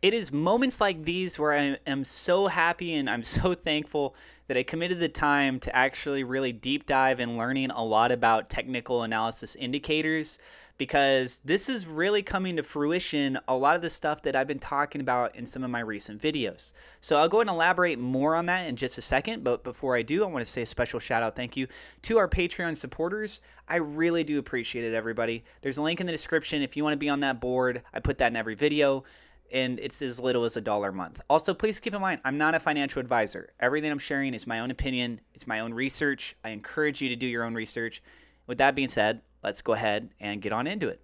It is moments like these where I am so happy and I'm so thankful that I committed the time to actually really deep dive in learning a lot about technical analysis indicators, because this is really coming to fruition, a lot of the stuff that I've been talking about in some of my recent videos. So I'll go ahead and elaborate more on that in just a second, but before I do, I want to say a special shout out thank you to our Patreon supporters. I really do appreciate it, everybody. There's a link in the description if you want to be on that board. I put that in every video, and it's as little as $1 a month. Also, please keep in mind, I'm not a financial advisor. Everything I'm sharing is my own opinion. It's my own research. I encourage you to do your own research. With that being said, let's go ahead and get on into it.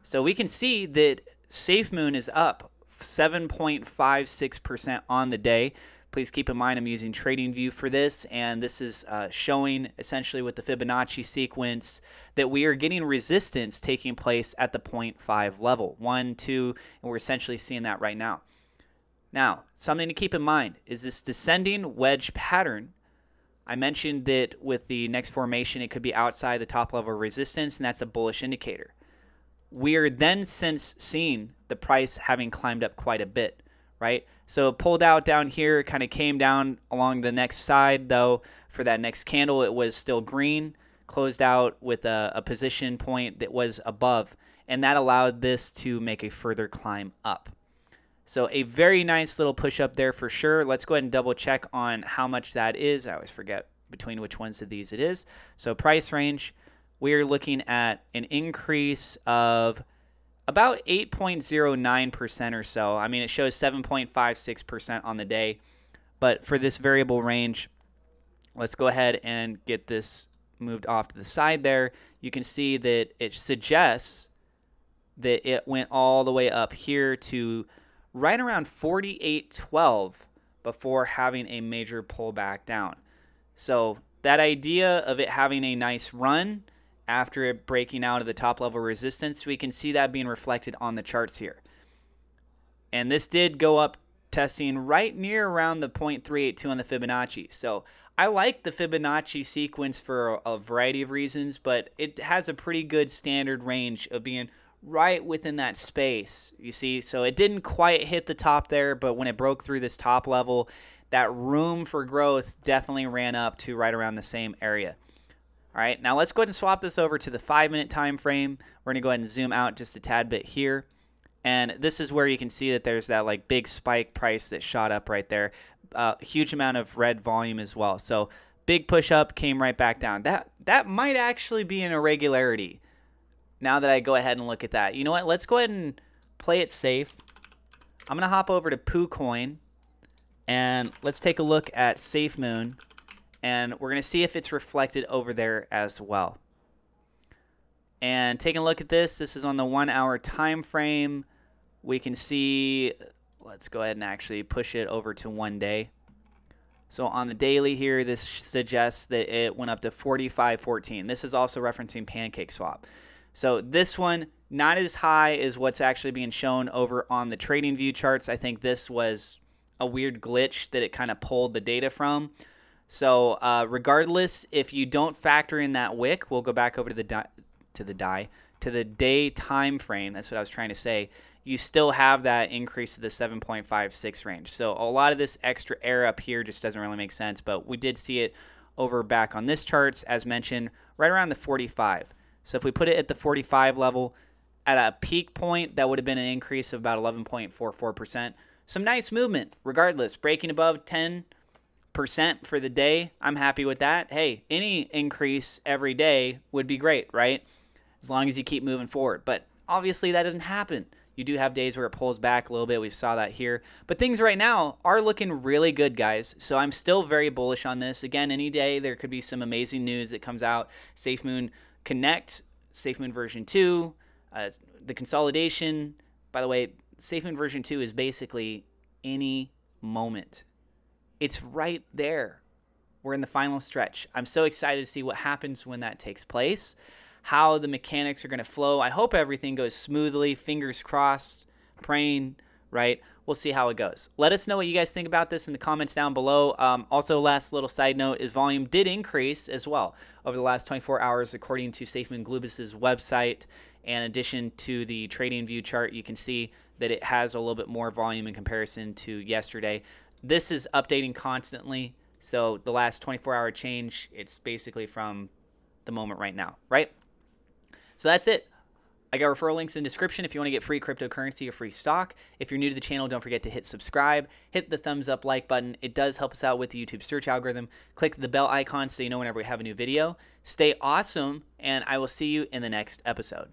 So we can see that SafeMoon is up 7.56% on the day. Please keep in mind I'm using TradingView for this, and this is showing essentially with the Fibonacci sequence that we are getting resistance taking place at the 0.5 level. 1, 2, and we're essentially seeing that right now. Now, something to keep in mind is this descending wedge pattern. I mentioned that with the next formation, it could be outside the top level of resistance, and that's a bullish indicator. We are then since seeing the price having climbed up quite a bit, right? So it pulled out down here, kind of came down along the next side, though. For that next candle, it was still green, closed out with a position point that was above, and that allowed this to make a further climb up. So a very nice little push up there for sure. Let's go ahead and double check on how much that is. I always forget between which ones of these it is. So price range, we are looking at an increase of about 8.09% or so. I mean, it shows 7.56% on the day. But for this variable range, let's go ahead and get this moved off to the side there. You can see that it suggests that it went all the way up here to right around 48.12 before having a major pullback down. So that idea of it having a nice run after it breaking out of the top level resistance, we can see that being reflected on the charts here. And this did go up testing right near around the 0.382 on the Fibonacci. So I like the Fibonacci sequence for a variety of reasons, but it has a pretty good standard range of being right within that space, you see. So it didn't quite hit the top there, but when it broke through this top level, that room for growth definitely ran up to right around the same area. All right, now let's go ahead and swap this over to the 5-minute time frame. We're going to go ahead and zoom out just a tad bit here. And this is where you can see that there's that like big spike price that shot up right there. Huge amount of red volume as well. So big push up, came right back down. That might actually be an irregularity. Now that I go ahead and look at that. You know what? Let's go ahead and play it safe. I'm going to hop over to PooCoin, and let's take a look at SafeMoon. And we're going to see if it's reflected over there as well. And taking a look at this, this is on the 1-hour time frame. We can see, let's go ahead and actually push it over to 1 day. So on the daily here, this suggests that it went up to 45.14. This is also referencing PancakeSwap. So this one, not as high as what's actually being shown over on the TradingView charts. I think this was a weird glitch that it kind of pulled the data from. So regardless, if you don't factor in that wick, we'll go back over to the day time frame. That's what I was trying to say. You still have that increase to the 7.56 range. So a lot of this extra air up here just doesn't really make sense, but we did see it over back on this charts, as mentioned, right around the 45. So if we put it at the 45 level, at a peak point, that would have been an increase of about 11.44%. Some nice movement, regardless. Breaking above 10% for the day, I'm happy with that. Hey, any increase every day would be great, right? As long as you keep moving forward. But obviously that doesn't happen. You do have days where it pulls back a little bit. We saw that here. But things right now are looking really good, guys. So I'm still very bullish on this. Again, any day there could be some amazing news that comes out. SafeMoon Connect, SafeMoon version 2, the consolidation. By the way, SafeMoon version 2 is basically any moment. It's right there. We're in the final stretch. I'm so excited to see what happens when that takes place, how the mechanics are going to flow. I hope everything goes smoothly, fingers crossed, praying, right? We'll see how it goes. Let us know what you guys think about this in the comments down below. Also, last little side note is volume did increase as well over the last 24 hours, according to SafeMoon Globus's website. And in addition to the trading view chart, you can see that it has a little bit more volume in comparison to yesterday. This is updating constantly. So the last 24-hour change, it's basically from the moment right now, right? So that's it. I got referral links in the description if you want to get free cryptocurrency or free stock. If you're new to the channel, don't forget to hit subscribe, hit the thumbs up like button. It does help us out with the YouTube search algorithm. Click the bell icon so you know whenever we have a new video. Stay awesome, and I will see you in the next episode.